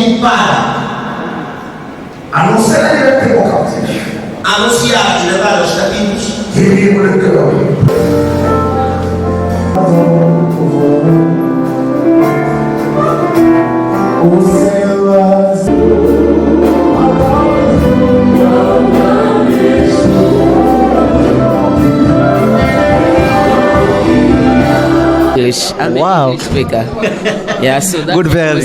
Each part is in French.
o Pai. Annoncer la liberté aux captifs. Anunciar e levar aos cativos. Guérir le cœur. I'm wow. English speaker. Yeah, so that's good verb.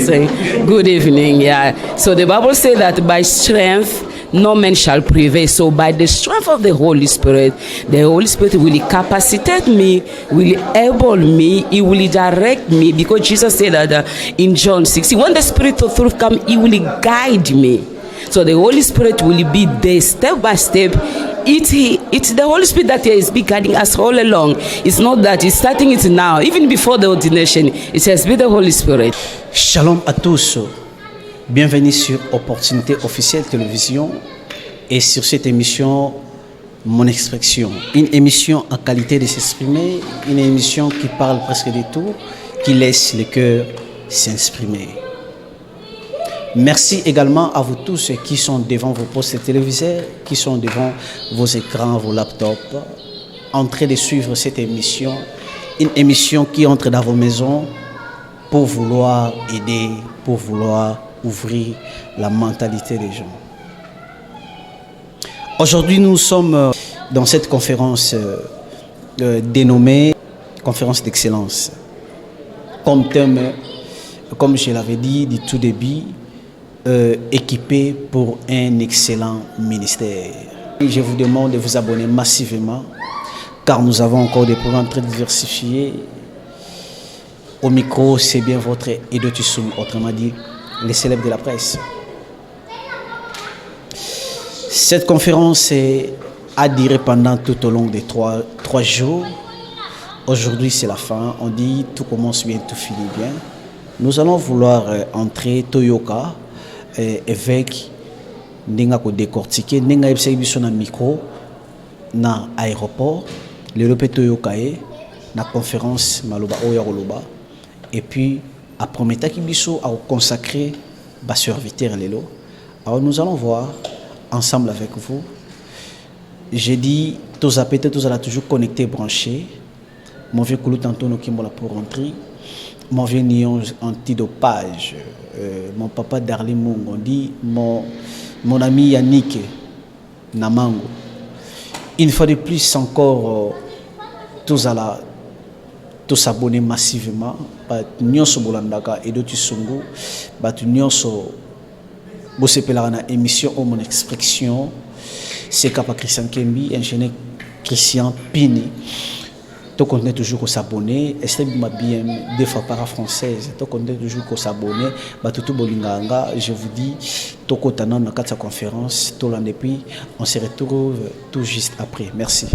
Good evening. Yeah. So the Bible says that by strength no man shall prevail. So by the strength of the Holy Spirit will capacitate me, will enable me, He will direct me. Because Jesus said that in John 16, when the Spirit of truth comes, He will guide me. So the Holy Spirit will be there step by step. It's the Holy Spirit that is guiding us all along. It's not that He's starting it now. Even before the ordination, it has been the Holy Spirit. Shalom à tous. Bienvenue sur Opportunité Officielle Télévision et sur cette émission Mon Expression. Une émission en qualité de s'exprimer, une émission qui parle presque de tout, qui laisse le cœur s'exprimer. Merci également à vous tous qui sont devant vos postes téléviseurs, qui sont devant vos écrans, vos laptops, en train de suivre cette émission. Une émission qui entre dans vos maisons pour vouloir aider, pour vouloir ouvrir la mentalité des gens. Aujourd'hui, nous sommes dans cette conférence dénommée Conférence d'Excellence. Comme thème, comme je l'avais dit du tout début, équipé pour un excellent ministère. Je vous demande de vous abonner massivement car nous avons encore des programmes très diversifiés. Au micro, c'est bien votre Edo Tissoum, autrement dit, les célèbres de la presse. Cette conférence a duré pendant tout au long des trois jours. Aujourd'hui, c'est la fin. On dit tout commence bien, tout finit bien. Nous allons vouloir entrer Toyoka avec Nenga ko décortiquer Nenga ebse biso na micro na aéroport le lope Toyoka na conférence maloba oya koloba et puis après metaki biso a consacrer ba serviteur lelo. Alors nous allons voir ensemble avec vous. J'ai dit tous appétés tous allons toujours connectés branchés. Mon vieux Koulou Tantono qui m'a pour rentrer. Mon vieux Nion antidopage. Mon papa Darly Mung, on dit mon ami Yannick Namango. Une fois de plus encore, tous s'abonner massivement. Nyonso Bolandaka et d'autres Songo. Nyonso Bossepela na émission au Mon Expression. C'est Kapa Christian Kembi, ingénieur Christian Pini. Tu continues toujours à s'abonner. Est-ce que bien deux fois par française? Tu continues toujours à s'abonner. Batutu bolinganga. Je vous dis, tu continues dans cette conférence. Tout l'an depuis, on se retrouve tout juste après. Merci.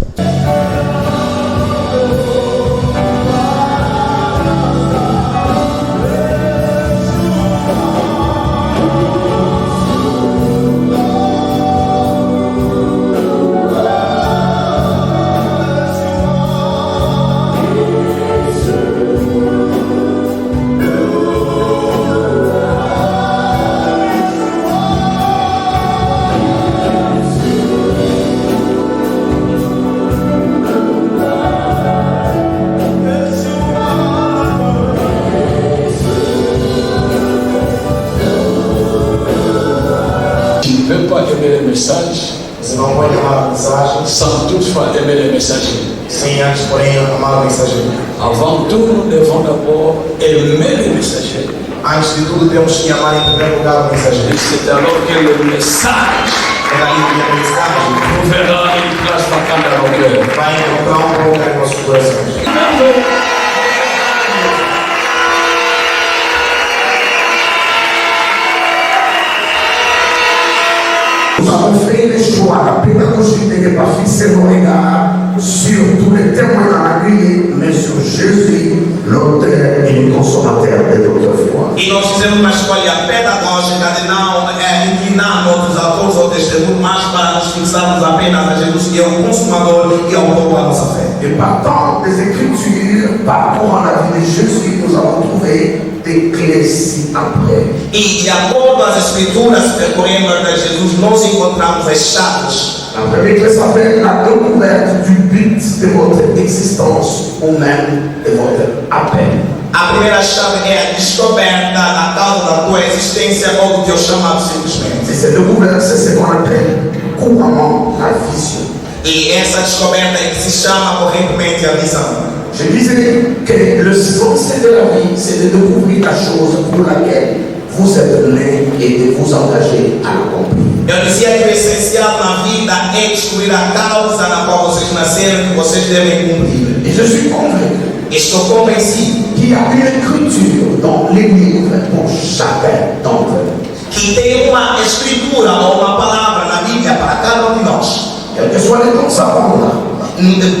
Sans toutefois aimer les messagers. Avant tout, nous devons d'abord aimer les messagers. Et c'est alors que le message trouvera une place vacante dans nos cœurs. Nous avons fait les choix, la pédagogie n'est pas fixée nos regards sur tous les témoins dans la grille, mais sur Jésus, l'auteur et le consommateur de notre foi. E nós fizemos uma escolha pedagógica de não inclinar nossos autores ou testemunhos, mas para nos fixarmos apenas a Jesus, que é o consumador e autor da nossa fé. Et partant des Écritures, parcourant la vie de Jésus, nous avons trouvé des clés ci-après. E de acordo às escrituras, percorrendo a vida de Jesus, nós encontramos as chaves. La première clé s'appelle la découverte du but de votre existence ou même de votre appel. A primeira chave é a descoberta da causa da tua existência ou do teu chamado simplesmente. Et cette découverte, c'est ce qu'on appelle couramment la vision. E essa descoberta é que se chama correntemente a visão. Je disais que le sens de la vie, c'est de découvrir la chose pour laquelle vous êtes né et de vous engager à l'accomplir. Eu dizia que o essencial na vida é descobrir a causa na qual vocês nasceram e que vocês devem cumprir. Et je suis convaincu Estou convencido qu'il y a une écriture dans les livres pour chacun d'entre nous. que tem uma escritura ou uma palavra na Bíblia para cada um de nós. Quel que soit le temps que ça prendra,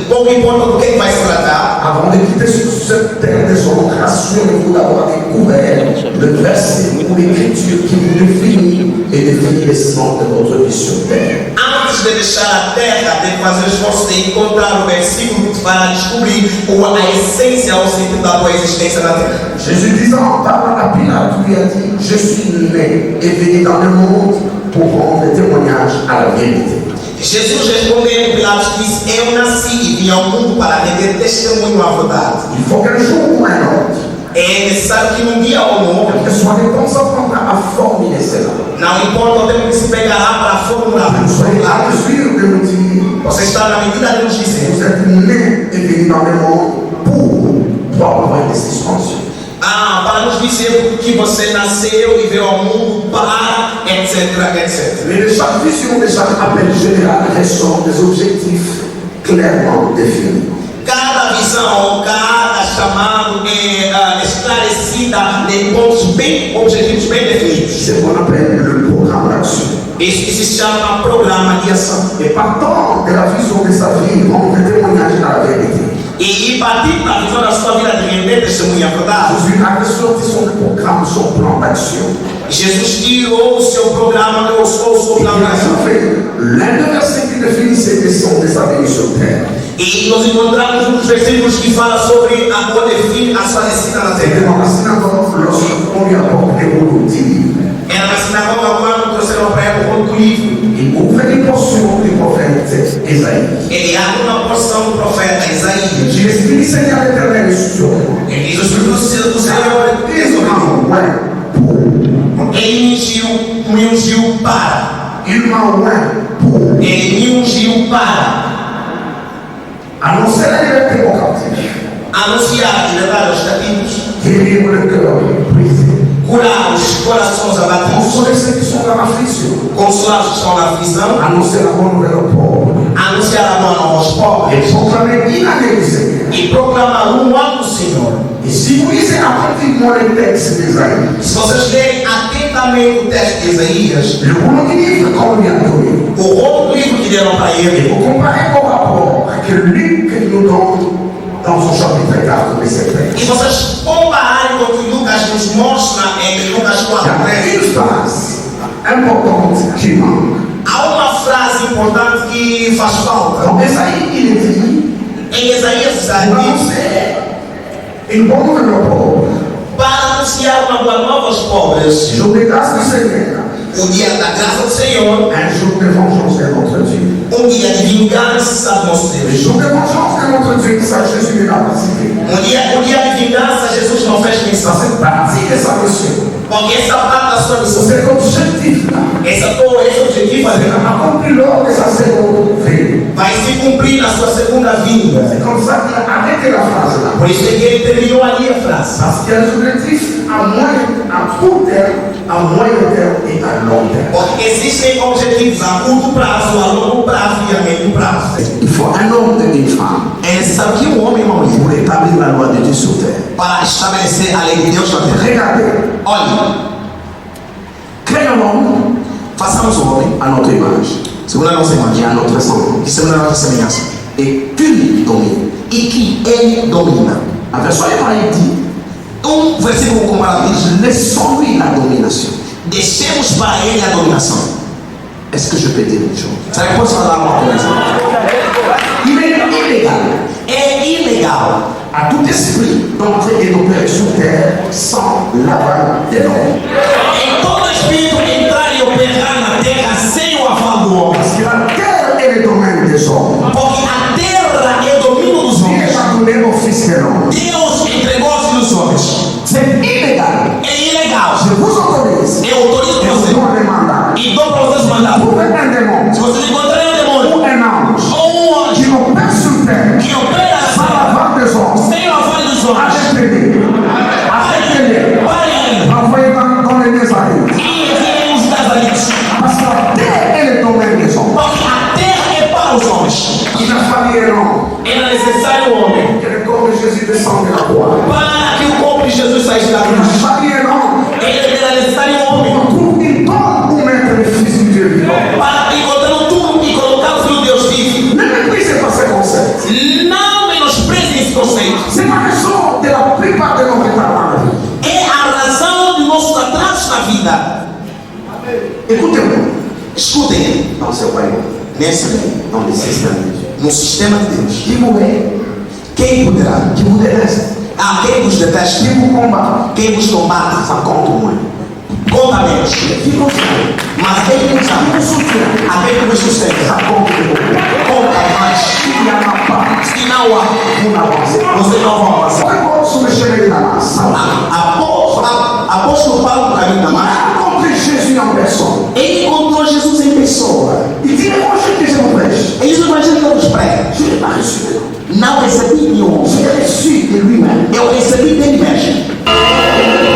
Pouco importa do que vai se tratar, avant de quitter cette terre des hommes, rassurez-vous d'avoir découvert le verset ou l'écriture qui vous définit et définit le sens de votre vie sur terre. antes de deixar a terra, tem que fazer o esforço de encontrar o versículo que te fará descobrir a essência ou o sentido da tua existência na terra. Jésus disant, parlant à Pilate, lui a dit, je suis né et venu dans le monde pour rendre témoignage à la vérité. Jesus respondendo, Pilatos disse: eu nasci e vim ao mundo para render testemunho à verdade. Il faut qu'un jour ou un autre, É necessário que num dia ou no outro, quel que soit le temps, ça prendra à formuler cela. não importa o tempo que se pegará para formular, Vous soyez à mesure de nous dire, você está na medida de nos dizer: vous êtes né et venu dans le monde pour avoir une suspension. para nos dizer que você nasceu e veio ao mundo para, etc, etc. Mais de chaque vision, de chaque appel général, ressort des objectifs clairement définis. Cada visão ou cada chamado é esclarecida de pontos bem objetivos, bem definidos. C'est ce qu'on appelle le programme d'action. Isso que se chama programa de ação. Et partant de la vision de sa vie, rendre témoignage à la vérité. E partir da visão da sua vida de render testemunha à verdade, Jésus a ressorti son programme, son plan d'action. Jesus tirou o seu programa, o seu Il plano de a ação. fait l'un des versets qui définit cette mission de sa venue sur terre. E nós encontramos um dos versículos que fala sobre a quando define a sua descida na C'était terra. dans la synagogue lorsqu'on lui apporte des rouleaux de livres. Era na sinagoga quando trouxeram para ela o rolo do livro. Il ouvre une portion du prophète Ésaïe. Ele abre uma porção do profeta Isaías. J'ai l'Esprit Seigneur l'Éternel est sur moi. Ele diz: o Espírito do Senhor é Il sobre m'a mim. oint pour. Ele me ungiu para. Il m'a oint pour Ele me ungiu para annoncer la liberté aux captifs, anunciar a liberdade aos cativos, guérir le cœur brisé, curar os corações abatidos, consoler ceux qui sont dans l'affliction, consolar os que estão na aflição, annoncer la bonne nouvelle aux pauvres anunciar a boa nova aos pobres et proclamer une année du Seigneur. e proclamar ano do Senhor. Et si vous lisez attentivement le texte d'Ésaïe, Se vocês lerem atentamente o texto de Isaías, le rouleau du livre qu'on lui a donné, o rolo do livro que deram para et ele, vous comparez au rapport que Luc nous donne dans son chapitre 4 de cette lettre. e vocês compararem com o que Lucas nos mostra em Lucas Il y 4, a une phrase importante qui manque. há uma frase importante que faz falta. Dans Ésaïe, il est dit, Em Isaías está pour dito annoncer une bonne nouvelle aux pauvres, para anunciar uma boa nova aos pobres, jour de grâce du Seigneur, o dia da graça do Senhor, un jour de vengeance de notre Dieu. dia de vingança do nosso Le Deus. jour de vengeance de notre Dieu, ça Jésus ne l'a pas cité. O dia de vingança, Jesus não fez Ça menção. fait partie de sa mission. Porque essa parte da sua missão, C'est l'objectif là. esse objetivo C'est accompli lors de sa seconde venue. vai se cumprir na sua segunda vinda. C'est comme ça qu'il a arrêté la phrase là. Por isso é que ele terminou ali a frase. Parce qu'il y a des objectifs à court terme, à moyen terme et à long terme. Porque existem objetivos a curto prazo, a longo prazo e a médio prazo. Il faut un homme et une femme É necessário que um homem e uma mulher pour établir la loi de Dieu sur terre. para estabelecer a lei de Deus na terra. Regardez, Olha, créons l'homme façamos o homem à notre image segundo a nossa et imagem à notre semblance. e segundo a nossa semelhança. Et qu'il domine. E que ele domina. En verset 1, il dit, Versículo comparado diz: laissons-lui la domination. deixemos para ele a dominação. Est-ce que je peux dire une chose? Será que posso falar uma coisa? Il est illégal é ilegal à tout esprit d'entrer et d'opérer sur terre sans l'aval des hommes. em todo espírito entrar e operar na terra sem o aval do homem. Parce que la terre est le domaine des hommes. Porque a terra é o domínio dos Dieu homens. a donné au Fils de l'homme. Deus entregou aos filhos dos homens. C'est illégal. É ilegal. Je vous autorise. Eu autorizo Et vous você donnez un mandat. e dou para vocês mandar. Trouvez un démon Se vocês encontrarem um demônio ou un ange ou um qui anjo opère sur terre que opera na sans terra l'aval des hommes, sem o aval dos homens, arrêtez-les. Arrêtez-les. parem Envoyez dans les Nazarites. e enviem os nazaritos. Parce que la terre est le domaine des hommes. Porque a terra é para os homens. Il a fallu un homme Era necessário um homem que le corps de Jésus descende de la croix. para que o corpo de Jesus saísse da Il a cruz. fallu un homme Era necessário um homem on trouve une tombe pour mettre le Fils du Dieu vivant. para encontrar um túmulo e colocar o filho de Deus vivo. Ne méprisez pas ce concept. Não menospreze esse conceito. C'est la raison de la plupart de nos retards dans la vie. É a razão de nossos atrasos na vida. Écoutez-moi. Escutem, Dans ce royaume, nesse reino, dans le système de Dieu, no sistema de Deus, qui vous est, quem poderá? qui vous déteste, Quem vos detesta, qui vous combat, quem vos combate, ça compte au moins. conta menos. Qui vous aime, Mas quem vos qui ama, vous soutient, aquele que vos sustenta, ça compte beaucoup. conta mais. S'il n'y en a pas, Se não há, vous n'avancez pas. vocês não vão avançar. Paul sur le chemin de Damas, Apóstolo Paulo, no caminho da il mar, a rencontré Jésus en personne. ele encontrou Jesus em pessoa. Il dit, l'évangile que je vous prêche, Ele diz o evangelho que eu vos prego. je ne l'ai pas reçu de l'homme. Não recebi de um homem, J'ai reçu de lui-même. eu recebi dele mesmo.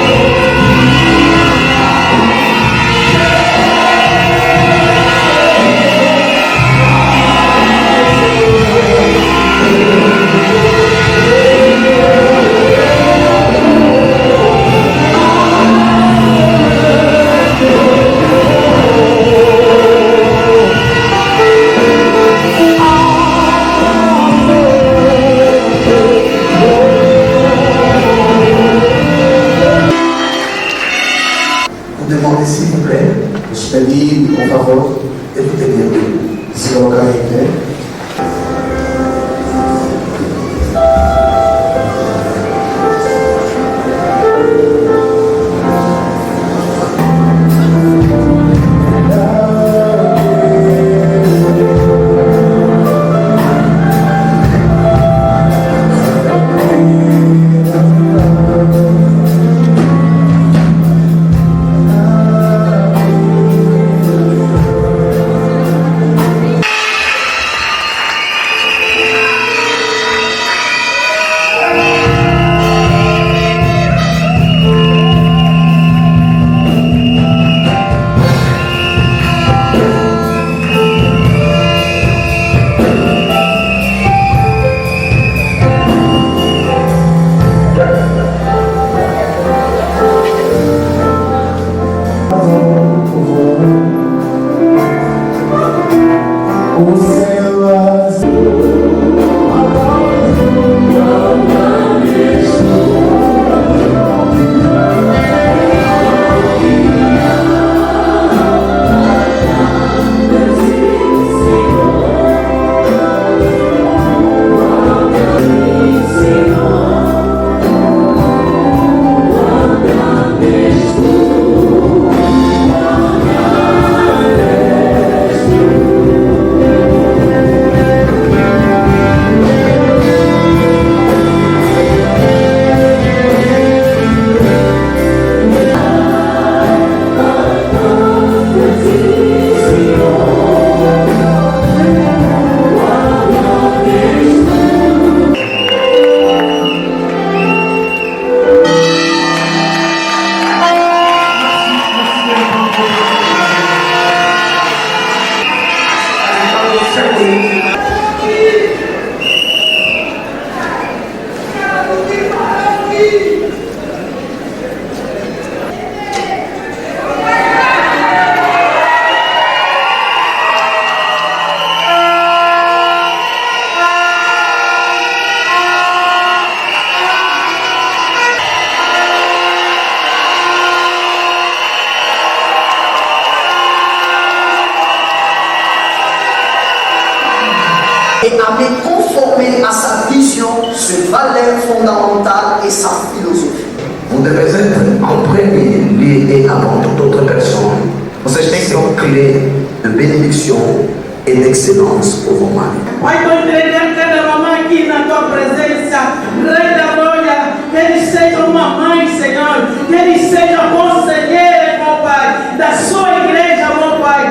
Vous demandez s'il vous plaît, je pedir, por favor, écoutez bien, se colocar em pé. Et à mes conformer à sa vision, ses valeurs fondamentales et sa philosophie. Vous devez être imprégné, lié et avant toute autre personne. Vocês têm que ser clé de bénédiction et d'excellence pour vos maris. Pai, estou entregando cada mamãe aqui na tua presença. Rei da glória, que eles sejam uma mãe, Senhor. Que eles sejam conselheiros, meu Pai, da sua igreja, meu Pai.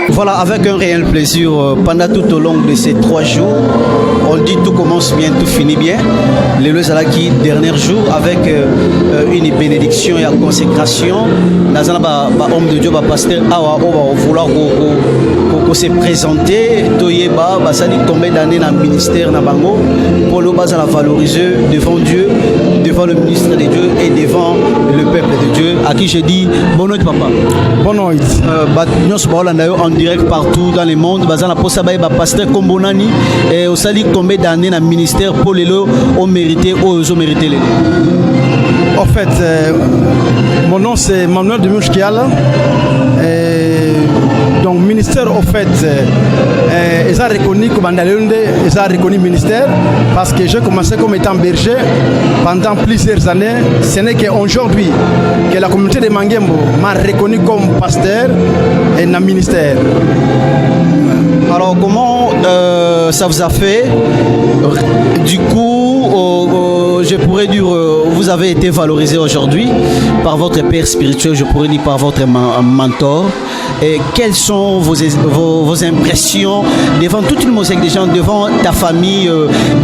Voilà, avec un réel plaisir, pendant tout au long de ces 3 jours, on dit tout commence bien, tout finit bien. Le Lozalaki, dernier jour, avec une bénédiction et une consécration. Dans un homme de Dieu, pasteur, on va vouloir se présenter. Toyeba, ça dit combien d'années dans le ministère Nabango, pour le bas à la valoriser devant Dieu, devant le ministre de Dieu et devant le peuple de Dieu. À qui je dis, bonne nuit, papa. Bonne nuit. En direct partout dans le monde, bazan la posa ba pasteur Kombonani et au sali combien d'années dans le ministère pour les lots ont mérité ou ont mérité les. En fait, mon nom c'est Manuel de Mouchkiala. Donc ministère au fait, ils ont reconnu comme ils ont reconnu ministère parce que j'ai commencé comme étant berger pendant plusieurs années. Ce n'est qu'aujourd'hui que la communauté de Mangembo m'a reconnu comme pasteur et dans le ministère. Alors comment ça vous a fait? Du coup, je pourrais dire, vous avez été valorisé aujourd'hui par votre père spirituel, je pourrais dire par votre mentor. Et quelles sont vos impressions devant toute une mosaïque de gens, devant ta famille,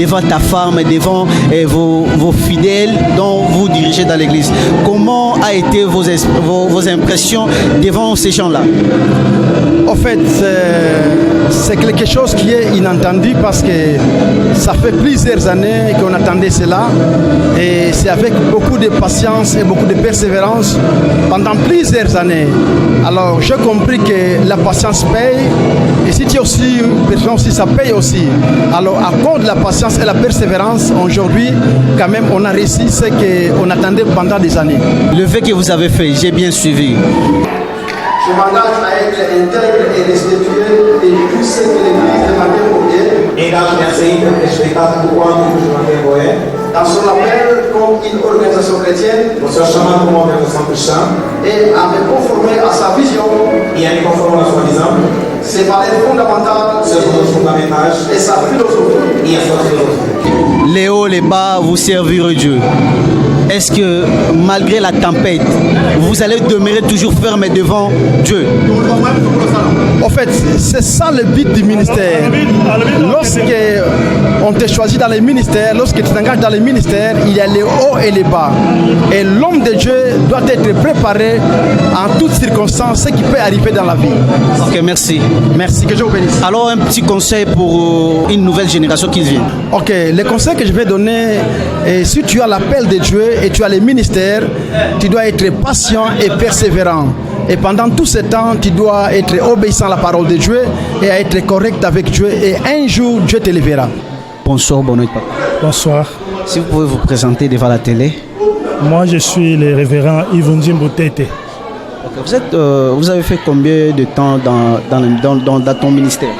devant ta femme, devant vos fidèles dont vous dirigez dans l'église? Comment a été vos impressions devant ces gens-là? En fait, c'est quelque chose qui est inattendu parce que ça fait plusieurs années qu'on attendait cela et c'est avec beaucoup de patience et beaucoup de persévérance pendant plusieurs années. Alors j'ai compris que la patience paye et si tu es aussi patient aussi, ça paye aussi. Alors à cause de la patience et la persévérance, aujourd'hui quand même on a réussi ce qu'on attendait pendant des années. Le fait que vous avez fait, j'ai bien suivi. Je m'engage à être intègre et respectueux de tout ce que l'Église de Mangembo est. Dans son appel comme une organisation chrétienne. Et à me conformer à sa vision. Ses valeurs fondamentales. Et sa philosophie. Les hauts, les bas, vous servir Dieu. Est-ce que malgré la tempête, vous allez demeurer toujours ferme devant Dieu? En fait, c'est ça le but du ministère. Lorsque on te choisit dans les ministères, lorsque tu t'engages dans les ministères, il y a les hauts et les bas. Et l'homme de Dieu doit être préparé en toutes circonstances, ce qui peut arriver dans la vie. Ok, merci. Merci, que Dieu vous bénisse. Alors, un petit conseil pour une nouvelle génération qui vient. Ok, le conseil que je vais donner, si tu as l'appel de Dieu et tu as les ministères, tu dois être patient et persévérant. Et pendant tout ce temps, tu dois être obéissant à la parole de Dieu et à être correct avec Dieu. Et un jour, Dieu te lèvera. Bonsoir, bonne nuit, papa. Bonsoir. Si vous pouvez vous présenter devant la télé. Moi, je suis le révérend Yves Njimbo Tete. Vous avez fait combien de temps dans ton ministère?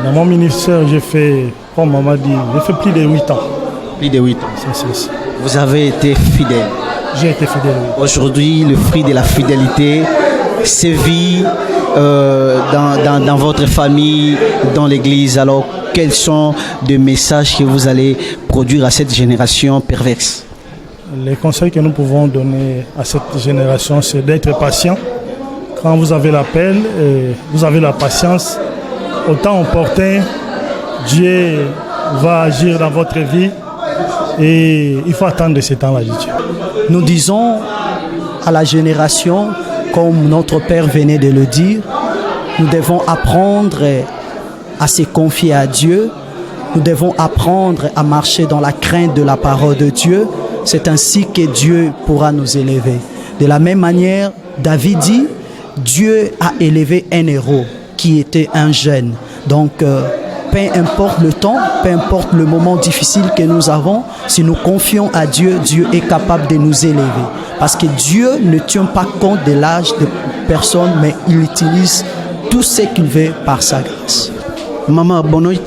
Dans mon ministère, j'ai fait, comme on m'a dit, j'ai fait plus de 8 ans. Plus de 8 ans. C'est. Vous avez été fidèle. J'ai été fidèle. Aujourd'hui, le fruit de la fidélité sévit dans votre famille, dans l'église. Alors, quels sont les messages que vous allez produire à cette génération perverse? Les conseils que nous pouvons donner à cette génération, c'est d'être patient. Quand vous avez l'appel et vous avez la patience, au temps opportun, Dieu va agir dans votre vie et il faut attendre ce temps-là, Dieu. Nous disons à la génération, comme notre Père venait de le dire, nous devons apprendre à se confier à Dieu. Nous devons apprendre à marcher dans la crainte de la parole de Dieu. C'est ainsi que Dieu pourra nous élever. De la même manière, David dit, Dieu a élevé un héros qui était un jeune. Donc, peu importe le temps, peu importe le moment difficile que nous avons, si nous confions à Dieu, Dieu est capable de nous élever. Parce que Dieu ne tient pas compte de l'âge de personne, mais il utilise tout ce qu'il veut par sa grâce. Maman, bonne nuit.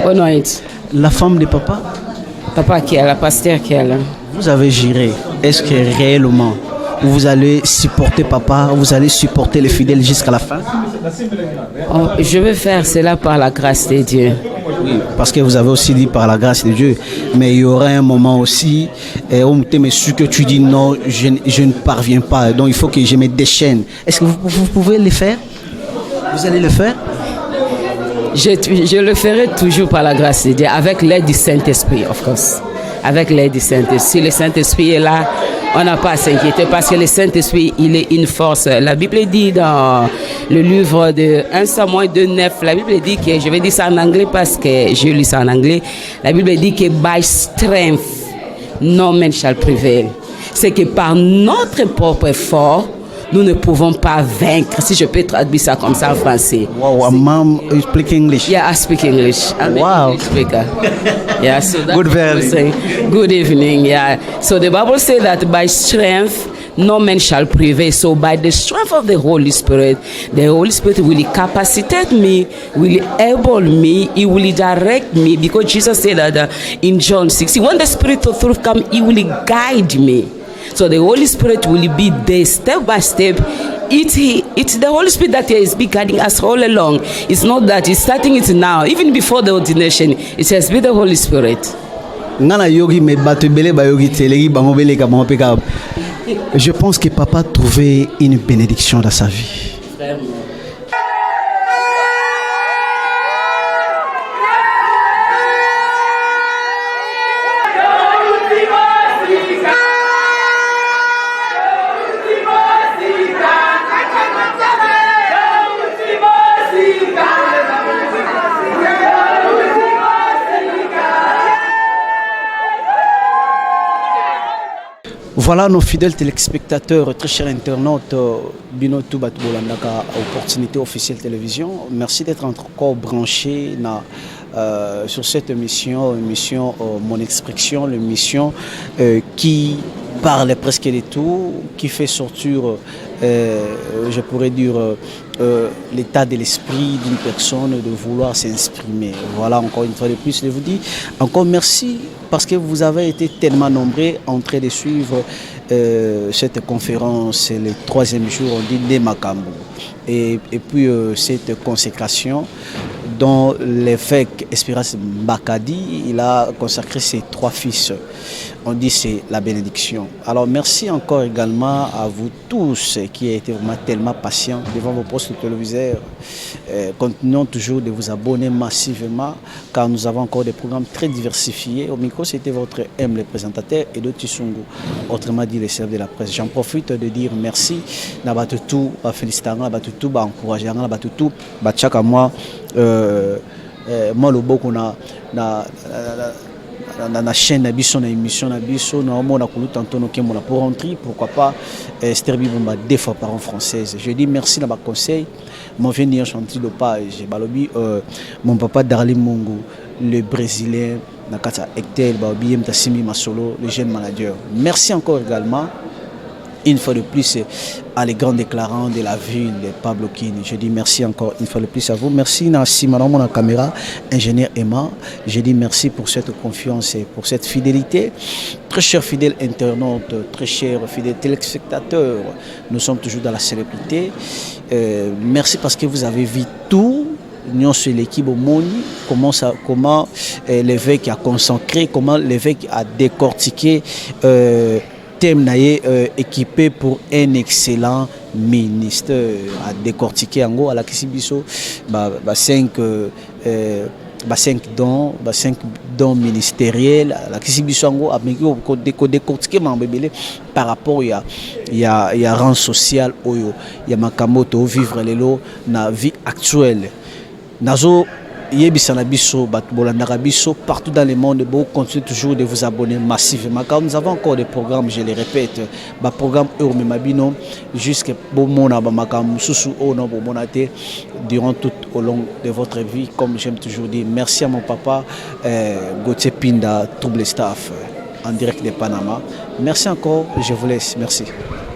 Bonne nuit. La femme de papa? Papa qui est là, pasteur qui est là. Vous avez géré. Est-ce que réellement, vous allez supporter papa, vous allez supporter les fidèles jusqu'à la fin? Oh, je vais faire cela par la grâce de Dieu. Oui, parce que vous avez aussi dit par la grâce de Dieu, mais il y aura un moment aussi où que tu dis non, je ne parviens pas, donc il faut que je me déchaîne. Est-ce que vous pouvez le faire? Vous allez le faire? Je le ferai toujours par la grâce de Dieu, avec l'aide du Saint-Esprit, of course. Avec l'aide du Saint-Esprit. Si le Saint-Esprit est là, on n'a pas à s'inquiéter parce que le Saint-Esprit, il est une force. La Bible dit dans le livre de 1 Samuel 2:9, la Bible dit que, je vais dire ça en anglais parce que je lis ça en anglais, la Bible dit que by strength, no man shall prevail. C'est que par notre propre effort, nous ne pouvons pas vaincre. Si je peux traduire ça comme ça en français. Wow, mom, you speak English? Yeah, I speak English. I'm wow. an English speaker. Yeah, so that's Good very. Good evening. Yeah. So the Bible says that by strength, no man shall prevail. So by the strength of the Holy Spirit will capacitate me, will enable me, He will direct me. Because Jesus said that in John 16, when the Spirit of truth comes, He will guide me. So the Holy Spirit will be there step by step. It's the Holy Spirit that is guiding us all along. It's not that He's starting it now. Even before the ordination, it has been the Holy Spirit. Je pense que papa a trouvé une bénédiction dans sa vie. Vraiment. Voilà nos fidèles téléspectateurs, très chers internautes, Binotou Batoubolandaka, Opportunité Officielle Télévision. Merci d'être encore branchés sur cette émission Mon Expression, l'émission qui parle presque de tout, qui fait sortir, je pourrais dire, l'état de l'esprit d'une personne de vouloir s'exprimer. Voilà, encore une fois de plus, je vous dis encore merci parce que vous avez été tellement nombreux en train de suivre cette conférence, le 3e jour, on dit de Makambo. Et puis cette consécration dont l'évêque Espérance Bakadi, il a consacré ses 3 fils. On dit c'est la bénédiction. Alors merci encore également à vous tous qui avez été vraiment tellement patients devant vos postes téléviseurs. Continuons toujours de vous abonner massivement car nous avons encore des programmes très diversifiés. Au micro, c'était votre le présentateur Edo Tisungu, autrement dit le chef de la presse. J'en profite de dire merci. Nabatutu, félicitations, nabatutu, encourageant, nabatutu, chaka moi, moi le beau qu'on a na chaîne na biso na émission na biso na mona kuluta ntono ke mona pour rentrer pourquoi pas Esther Bibomba 2 fois par an française. Je dis merci na ba conseil mon vient dire chantier de page balobi mon papa Darling Mungu le brésilien na kata Hectel ba biem tasimi masolo le jeune manager. Merci encore également une fois de plus à les grands déclarants de la ville de Pablo Kini. Je dis merci encore une fois de plus à vous. Merci Nassi, madame mon caméra, ingénieur Emma. Je dis merci pour cette confiance et pour cette fidélité. Très chers fidèles internautes, très chers fidèles téléspectateurs, nous sommes toujours dans la célébrité. Merci parce que vous avez vu tout. Nous sommes l'équipe au monde, comment l'évêque a consacré, comment l'évêque a décortiqué thème équipé pour un excellent ministère à décortiquer en gros à la Kisibiso 5 dons ministériels à la Kisibiso en gros à décortiquer par rapport il y a rang social il y a makamoto vivre lelo na vie actuelle nazo Yebisana biso, Batbolandara biso, partout dans le monde, vous continuez toujours de vous abonner massivement. Car nous avons encore des programmes, je les répète, des programmes Euromemabino, jusqu'à Bomona, Bamakam, Soussou, Ono, Bomonate, durant tout au long de votre vie. Comme j'aime toujours dire, merci à mon papa, Gauthier Pinda, tout le staff, en direct de Panama. Merci encore, je vous laisse. Merci.